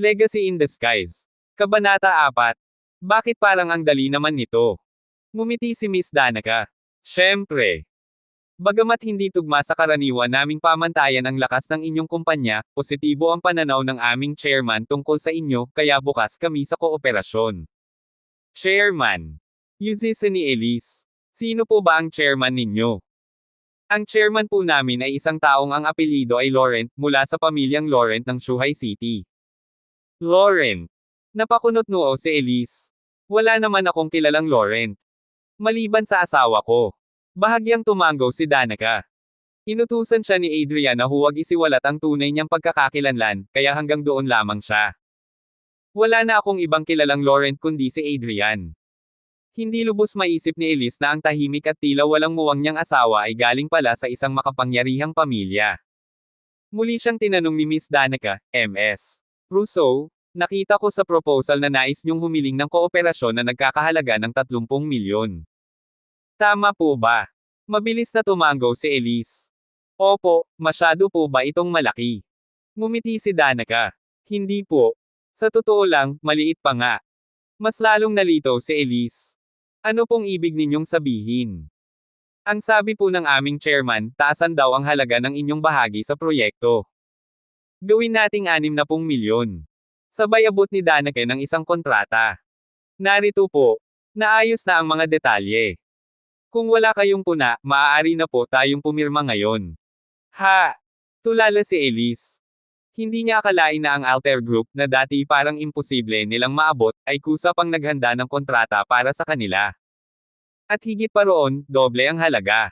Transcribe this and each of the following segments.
Legacy in Disguise. Kabanata 4. Bakit parang ang dali naman nito? Ngumiti si Miss Danica. Siyempre. Bagamat hindi tugma sa karaniwan naming pamantayan ang lakas ng inyong kumpanya, positibo ang pananaw ng aming chairman tungkol sa inyo, kaya bukas kami sa kooperasyon. Chairman. Yuzisa ni Elise. Sino po ba ang chairman ninyo? Ang chairman po namin ay isang taong ang apelyido ay Laurent, mula sa pamilyang Laurent ng Shuhai City. Laurent. Napakunot noo si Elise. Wala naman akong kilalang Laurent. Maliban sa asawa ko. Bahagyang tumango si Danica. Inutusan siya ni Adrian na huwag isiwalat ang tunay niyang pagkakakilanlan, kaya hanggang doon lamang siya. Wala na akong ibang kilalang Laurent kundi si Adrian. Hindi lubos maisip ni Elise na ang tahimik at tila walang muwang niyang asawa ay galing pala sa isang makapangyarihang pamilya. Muli siyang tinanong ni Miss Danica, Ms. Russo, nakita ko sa proposal na nais niyong humiling ng kooperasyon na nagkakahalaga ng 30 milyon. Tama po ba? Mabilis na tumango si Elise. Opo, masyado po ba itong malaki? Ngumiti si Danica. Hindi po. Sa totoo lang, maliit pa nga. Mas lalong nalito si Elise. Ano pong ibig ninyong sabihin? Ang sabi po ng aming chairman, taasan daw ang halaga ng inyong bahagi sa proyekto. Gawin nating 60 milyon. Sabay abot ni Danica ng isang kontrata. Narito po. Naayos na ang mga detalye. Kung wala kayong puna, maaari na po tayong pumirma ngayon. Ha! Tulala si Elise. Hindi niya akalain na ang Alter Group, na dati parang imposible nilang maabot, ay kusa pang naghanda ng kontrata para sa kanila. At higit pa roon, doble ang halaga.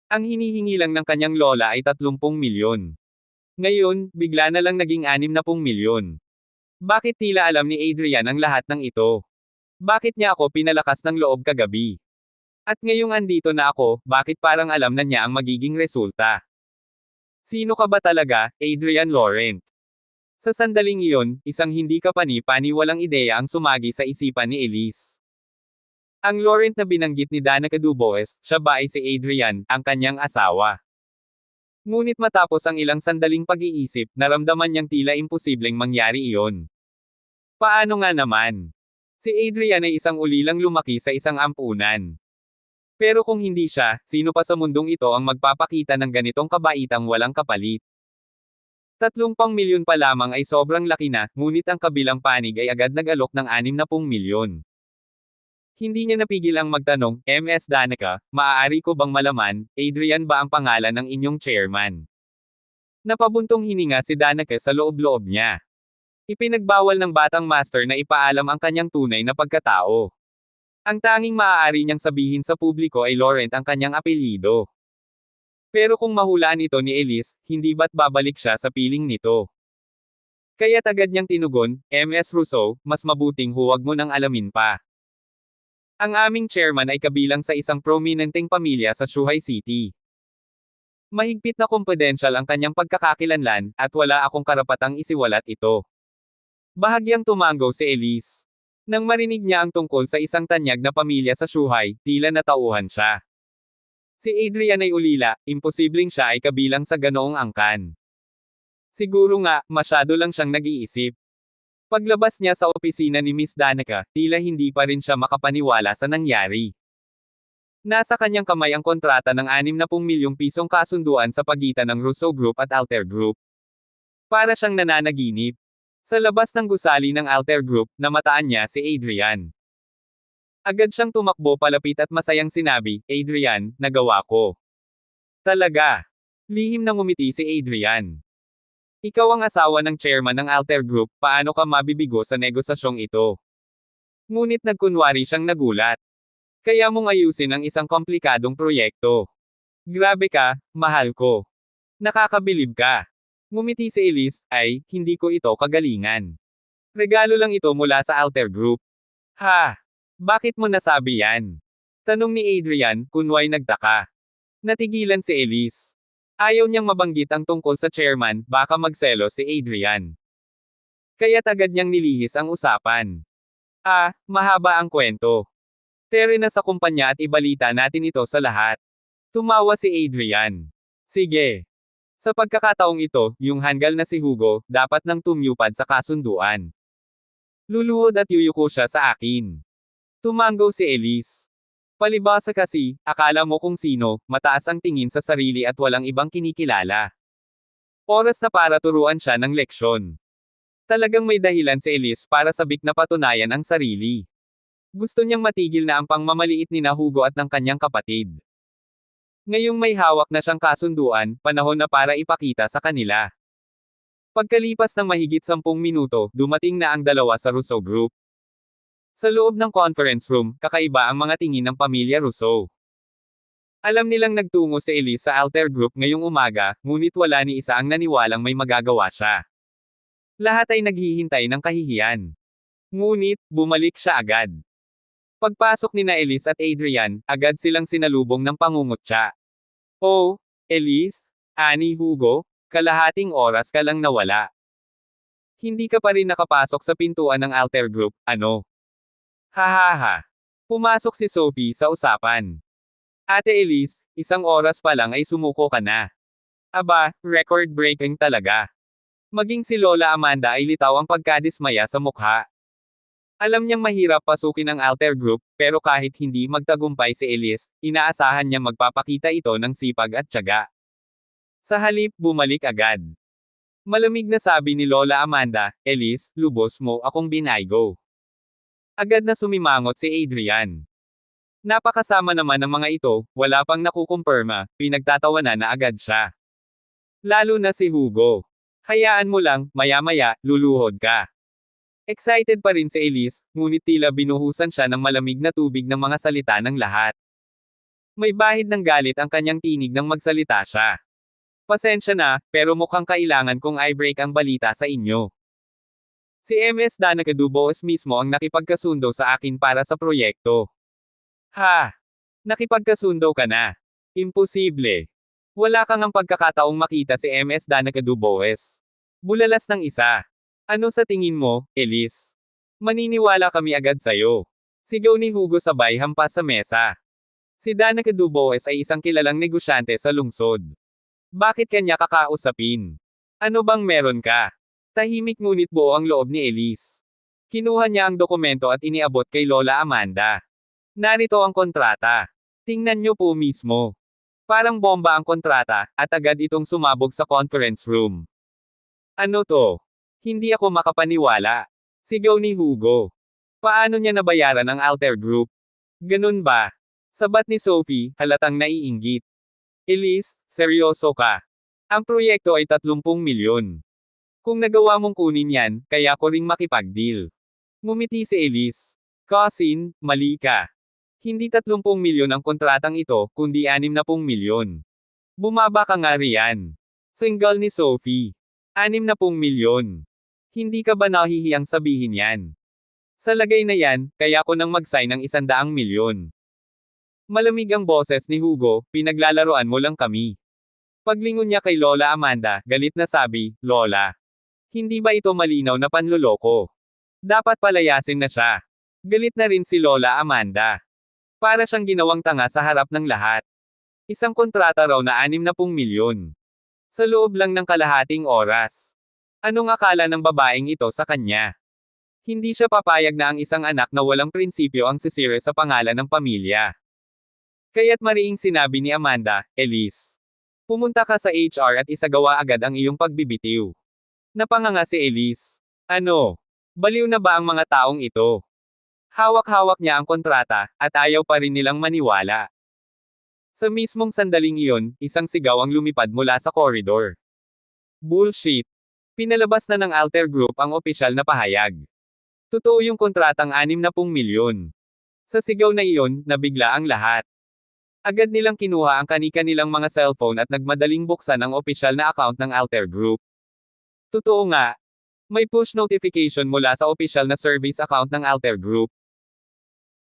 Ang hinihingi lang ng kanyang lola ay 30 milyon. Ngayon, bigla na lang naging 60 milyon. Bakit tila alam ni Adrian ang lahat ng ito? Bakit niya ako pinalakas ng loob kagabi? At ngayong andito na ako, bakit parang alam na niya ang magiging resulta? Sino ka ba talaga, Adrian Laurent? Sa sandaling iyon, isang hindi kapani-paniwalang ideya ang sumagi sa isipan ni Elise. Ang Laurent na binanggit ni Danica Dubois, siya ba ay si Adrian, ang kanyang asawa? Ngunit matapos ang ilang sandaling pag-iisip, naramdaman niyang tila imposibleng mangyari iyon. Paano nga naman? Si Adrian ay isang ulilang lumaki sa isang ampunan. Pero kung hindi siya, sino pa sa mundong ito ang magpapakita ng ganitong kabaitang walang kapalit? 30 milyon pa lamang ay sobrang laki na, ngunit ang kabilang panig ay agad nag-alok ng 60 milyon. Hindi niya napigil ang magtanong, Ms. Danica, maaari ko bang malaman, Adrian ba ang pangalan ng inyong chairman? Napabuntong hininga si Danica sa loob-loob niya. Ipinagbawal ng batang master na ipaalam ang kanyang tunay na pagkatao. Ang tanging maaari niyang sabihin sa publiko ay Laurent ang kanyang apelyido. Pero kung mahulaan ito ni Elise, hindi ba't babalik siya sa piling nito? Kaya agad niyang tinugon, Ms. Russo, mas mabuting huwag mo nang alamin pa. Ang aming chairman ay kabilang sa isang prominenteng pamilya sa Shuhai City. Mahigpit na confidential ang kanyang pagkakakilanlan, at wala akong karapatang isiwalat ito. Bahagyang tumango si Elise. Nang marinig niya ang tungkol sa isang tanyag na pamilya sa Shuhai, tila natauhan siya. Si Adrian ay ulila, imposibleng siya ay kabilang sa ganoong angkan. Siguro nga, masyado lang siyang nag-iisip. Paglabas niya sa opisina ni Miss Danica, tila hindi pa rin siya makapaniwala sa nangyari. Nasa kanyang kamay ang kontrata ng 60 milyong pisong kasunduan sa pagitan ng Russo Group at Alter Group. Para siyang nananaginip. Sa labas ng gusali ng Alter Group, namataan niya si Adrian. Agad siyang tumakbo palapit at masayang sinabi, Adrian, nagawa ko. Talaga. Lihim na ngumiti si Adrian. Ikaw ang asawa ng chairman ng Alter Group, paano ka mabibigo sa negosasyong ito? Ngunit nagkunwari siyang nagulat. Kaya mong ayusin ang isang komplikadong proyekto. Grabe ka, mahal ko. Nakakabilib ka. Ngumiti si Elise, ay, hindi ko ito kagalingan. Regalo lang ito mula sa Alter Group. Ha? Bakit mo nasabi yan? Tanong ni Adrian, kunway nagtaka. Natigilan si Elise. Ayaw niyang mabanggit ang tungkol sa chairman, baka magselos si Adrian. Kaya agad niyang nilihis ang usapan. Mahaba ang kwento. Tere na sa kumpanya at ibalita natin ito sa lahat. Tumawa si Adrian. Sige. Sa pagkakataong ito, yung hanggal na si Hugo, dapat nang tumyupad sa kasunduan. Luluhod at yuyuko siya sa akin. Tumango si Elise. Palibasa kasi, akala mo kung sino, mataas ang tingin sa sarili at walang ibang kinikilala. Oras na para turuan siya ng leksyon. Talagang may dahilan si Elise para sabik na patunayan ang sarili. Gusto niyang matigil na ang pangmamaliit ni Hugo at ng kanyang kapatid. Ngayong may hawak na siyang kasunduan, panahon na para ipakita sa kanila. Pagkalipas ng mahigit 10 minuto, dumating na ang dalawa sa Russo Group. Sa loob ng conference room, kakaiba ang mga tingin ng pamilya Russo. Alam nilang nagtungo si Elise sa Alter Group ngayong umaga, ngunit wala ni isa ang naniwalang may magagawa siya. Lahat ay naghihintay ng kahihiyan. Ngunit, bumalik siya agad. Pagpasok ni Elise at Adrian, agad silang sinalubong ng pangungutya. Oh, Elise, ani Hugo, kalahating oras ka lang nawala. Hindi ka pa rin nakapasok sa pintuan ng Alter Group, ano? Hahaha. Pumasok si Sophie sa usapan. Ate Elise, 1 oras pa lang ay sumuko ka na. Aba, record-breaking talaga. Maging si Lola Amanda ay litaw ang pagkadismaya sa mukha. Alam niyang mahirap pasukin ang Alter Group, pero kahit hindi magtagumpay si Elise, inaasahan niyang magpapakita ito ng sipag at tiyaga. Sa halip, bumalik agad. Malamig na sabi ni Lola Amanda, Elise, lubos mo akong binaygo. Agad na sumimangot si Adrian. Napakasama naman ng mga ito, wala pang nakukumpirma, pinagtatawanan na agad siya. Lalo na si Hugo. Hayaan mo lang, maya-maya, luluhod ka. Excited pa rin si Elise, ngunit tila binuhusan siya ng malamig na tubig ng mga salita ng lahat. May bahid ng galit ang kanyang tinig nang magsalita siya. Pasensya na, pero mukhang kailangan kong i-break ang balita sa inyo. Si MS Danica Dubois mismo ang nakipagkasundo sa akin para sa proyekto. Ha? Nakipagkasundo ka na? Imposible. Wala kang ang pagkakataong makita si MS Danica Dubois. Bulalas ng isa. Ano sa tingin mo, Elise? Maniniwala kami agad sa'yo. Sigaw ni Hugo sabay hampas sa mesa. Si Danica Dubois ay isang kilalang negosyante sa lungsod. Bakit kanya kakausapin? Ano bang meron ka? Tahimik ngunit buo ang loob ni Elise. Kinuha niya ang dokumento at iniabot kay Lola Amanda. Narito ang kontrata. Tingnan niyo po mismo. Parang bomba ang kontrata, at agad itong sumabog sa conference room. Ano to? Hindi ako makapaniwala. Sigaw ni Hugo. Paano niya nabayaran ang Alter Group? Ganun ba? Sabat ni Sophie, halatang naiinggit. Elise, seryoso ka. Ang proyekto ay 30 milyon. Kung nagawa mong kunin yan, kaya ko ring makipag-deal. Ngumiti si Elise. Cousin, mali ka. Hindi 30 milyon ang kontratang ito, kundi 60 milyon. Bumaba ka nga riyan. Single ni Sophie. 60 milyon. Hindi ka ba nahihiyang sabihin yan? Sa lagay na yan, kaya ko nang mag-sign ng 100 milyon. Malamig ang boses ni Hugo, pinaglalaroan mo lang kami. Paglingon niya kay Lola Amanda, galit na sabi, Lola. Hindi ba ito malinaw na panloloko? Dapat palayasin na siya. Galit na rin si Lola Amanda. Para siyang ginawang tanga sa harap ng lahat. Isang kontrata raw na 60 milyon. Sa loob lang ng kalahating oras. Anong akala ng babaeng ito sa kanya? Hindi siya papayag na ang isang anak na walang prinsipyo ang sisira sa pangalan ng pamilya. Kaya't mariing sinabi ni Amanda, Elise. Pumunta ka sa HR at isagawa agad ang iyong pagbibitiw. Napanganga si Elise. Ano? Baliw na ba ang mga taong ito? Hawak-hawak niya ang kontrata, at ayaw pa rin nilang maniwala. Sa mismong sandaling iyon, isang sigaw ang lumipad mula sa koridor. Bullshit! Pinalabas na ng Alter Group ang opisyal na pahayag. Totoo yung kontratang 60 milyon. Sa sigaw na iyon, nabigla ang lahat. Agad nilang kinuha ang kani-kanilang mga cellphone at nagmadaling buksan ang opisyal na account ng Alter Group. Totoo nga. May push notification mula sa opisyal na service account ng Alter Group.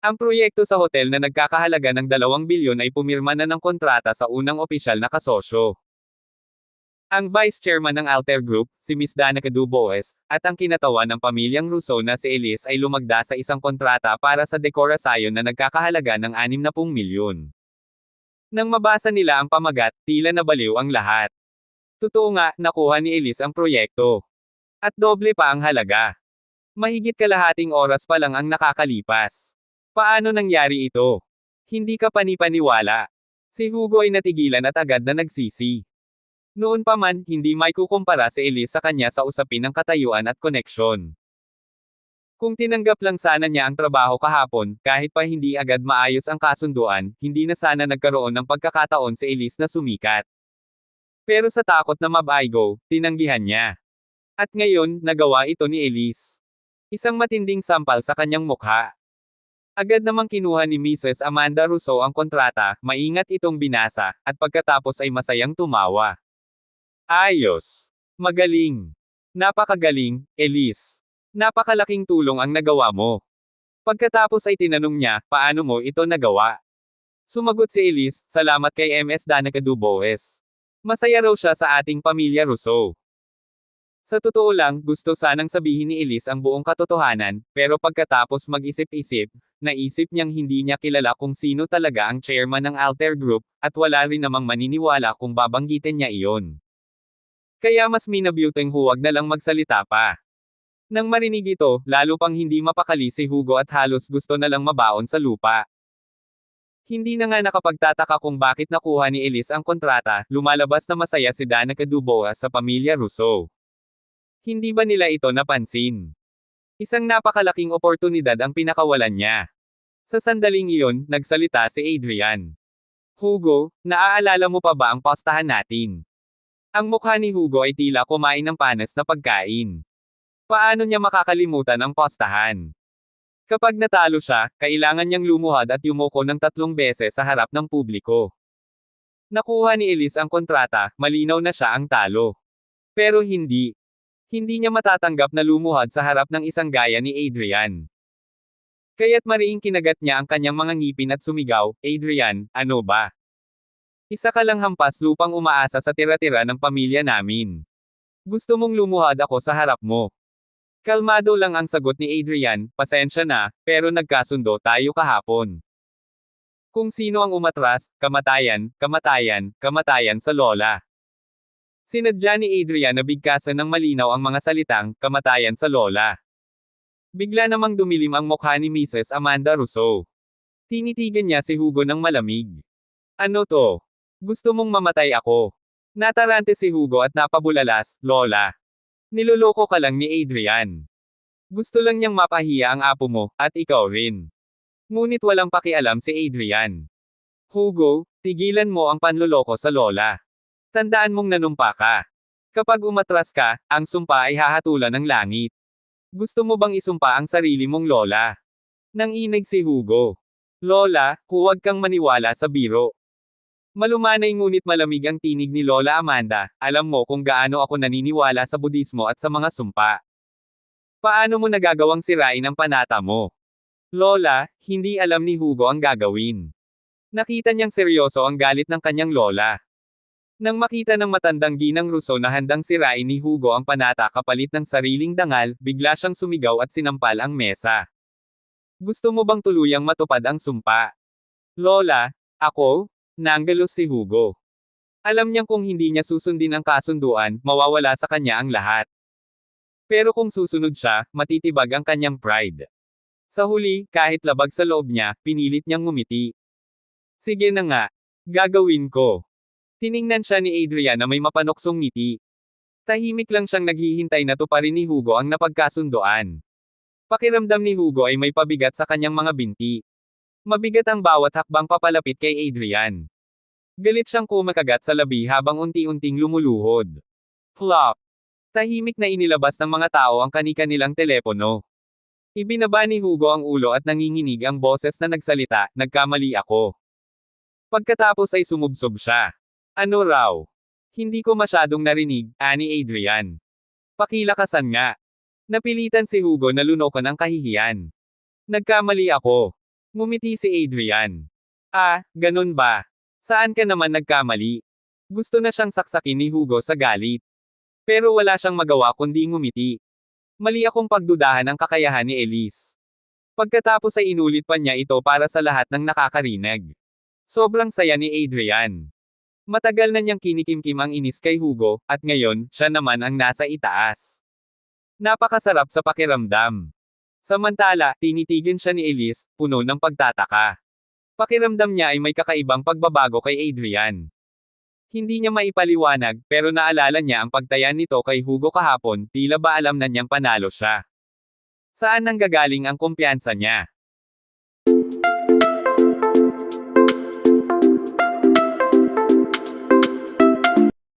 Ang proyekto sa hotel na nagkakahalaga ng 2 bilyon ay pumirma na ng kontrata sa unang opisyal na kasosyo. Ang Vice Chairman ng Alter Group, si Miss Danica Dubois, at ang kinatawan ng pamilyang Russo na si Elise ay lumagda sa isang kontrata para sa dekorasyon na nagkakahalaga ng 60 milyon. Nang mabasa nila ang pamagat, tila nabaliw ang lahat. Totoo nga, nakuha ni Elise ang proyekto. At doble pa ang halaga. Mahigit kalahating oras pa lang ang nakakalipas. Paano nangyari ito? Hindi ka panipaniwala. Si Hugo ay natigilan at agad na nagsisi. Noon pa man, hindi may kukumpara si Elise sa kanya sa usapin ng katayuan at koneksyon. Kung tinanggap lang sana niya ang trabaho kahapon, kahit pa hindi agad maayos ang kasunduan, hindi na sana nagkaroon ng pagkakataon si Elise na sumikat. Pero sa takot na mabaigo, tinanggihan niya. At ngayon, nagawa ito ni Elise. Isang matinding sampal sa kanyang mukha. Agad namang kinuha ni Mrs. Amanda Rousseau ang kontrata, maingat itong binasa, at pagkatapos ay masayang tumawa. Ayos. Magaling. Napakagaling, Elise. Napakalaking tulong ang nagawa mo. Pagkatapos ay tinanong niya, paano mo ito nagawa? Sumagot si Elise, salamat kay MS Danica Dubois. Masaya raw siya sa ating pamilya Rousseau. Sa totoo lang, gusto sanang sabihin ni Elise ang buong katotohanan, pero pagkatapos mag-isip-isip, naisip niyang hindi niya kilala kung sino talaga ang chairman ng Alter Group, at wala rin namang maniniwala kung babanggitin niya iyon. Kaya mas minabuting huwag na lang magsalita pa. Nang marinig ito, lalo pang hindi mapakali si Hugo at halos gusto na lang mabaon sa lupa. Hindi na nga nakapagtataka kung bakit nakuha ni Elise ang kontrata, lumalabas na masaya si Danica Dubois sa pamilya Rousseau. Hindi ba nila ito napansin? Isang napakalaking oportunidad ang pinakawalan niya. Sa sandaling iyon, nagsalita si Adrian. Hugo, naaalala mo pa ba ang postahan natin? Ang mukha ni Hugo ay tila kumain ng panas na pagkain. Paano niya makakalimutan ang postahan? Kapag natalo siya, kailangan niyang lumuhad at yumuko ng 3 beses sa harap ng publiko. Nakuha ni Elise ang kontrata, malinaw na siya ang talo. Pero hindi. Hindi niya matatanggap na lumuhad sa harap ng isang gaya ni Adrian. Kaya't mariing kinagat niya ang kanyang mga ngipin at sumigaw, Adrian, ano ba? Isa ka lang hampas lupang umaasa sa tira-tira ng pamilya namin. Gusto mong lumuhad ako sa harap mo. Kalmado lang ang sagot ni Adrian, pasensya na, pero nagkasundo tayo kahapon. Kung sino ang umatras, kamatayan, kamatayan, kamatayan sa lola. Sinadya ni Adrian na bigkasan ng malinaw ang mga salitang, kamatayan sa lola. Bigla namang dumilim ang mukha ni Mrs. Amanda Rousseau. Tinitigan niya si Hugo ng malamig. Ano to? Gusto mong mamatay ako? Natarante si Hugo at napabulalas, lola. Niloloko ka lang ni Adrian. Gusto lang niyang mapahiya ang apo mo, at ikaw rin. Ngunit walang pakialam si Adrian. Hugo, tigilan mo ang panloloko sa lola. Tandaan mong nanumpa ka. Kapag umatras ka, ang sumpa ay hahatulan ng langit. Gusto mo bang isumpa ang sarili mong lola? Nanginig si Hugo. Lola, huwag kang maniwala sa biro. Malumanay ngunit malamig ang tinig ni Lola Amanda, alam mo kung gaano ako naniniwala sa Budismo at sa mga sumpa. Paano mo nagagawang sirain ang panata mo? Lola, hindi alam ni Hugo ang gagawin. Nakita niyang seryoso ang galit ng kanyang lola. Nang makita ng matandang ginang Rousseau na handang sirain ni Hugo ang panata kapalit ng sariling dangal, bigla siyang sumigaw at sinampal ang mesa. Gusto mo bang tuluyang matupad ang sumpa? Lola, ako? Nanggalos si Hugo. Alam niyang kung hindi niya susundin ang kasunduan, mawawala sa kanya ang lahat. Pero kung susunod siya, matitibag ang kanyang pride. Sa huli, kahit labag sa loob niya, pinilit niyang ngumiti. Sige na nga. Gagawin ko. Tiningnan siya ni Adrian na may mapanoksong ngiti. Tahimik lang siyang naghihintay na tuparin ni Hugo ang napagkasunduan. Pakiramdam ni Hugo ay may pabigat sa kanyang mga binti. Mabigat ang bawat hakbang papalapit kay Adrian. Galit siyang kumakagat sa labi habang unti-unting lumuluhod. Flop! Tahimik na inilabas ng mga tao ang kani-kanilang telepono. Ibinaba ni Hugo ang ulo at nanginginig ang boses na nagsalita, nagkamali ako. Pagkatapos ay sumubsob siya. Ano raw? Hindi ko masyadong narinig, ani Adrian. Pakilakasan nga. Napilitan si Hugo na lunokan ang kahihiyan. Nagkamali ako. Ngumiti si Adrian. Ah, ganun ba? Saan ka naman nagkamali? Gusto na siyang saksakin ni Hugo sa galit. Pero wala siyang magawa kundi ngumiti. Mali akong pagdudahan ang kakayahan ni Elise. Pagkatapos ay inulit pa niya ito para sa lahat ng nakakarinig. Sobrang saya ni Adrian. Matagal na niyang kinikimkim ang inis kay Hugo, at ngayon, siya naman ang nasa itaas. Napakasarap sa pakiramdam. Samantala, tinitigin siya ni Elise, puno ng pagtataka. Pakiramdam niya ay may kakaibang pagbabago kay Adrian. Hindi niya maipaliwanag, pero naalala niya ang pagtaya nito kay Hugo kahapon, tila ba alam na niyang panalo siya. Saan nanggagaling ang kumpiyansa niya?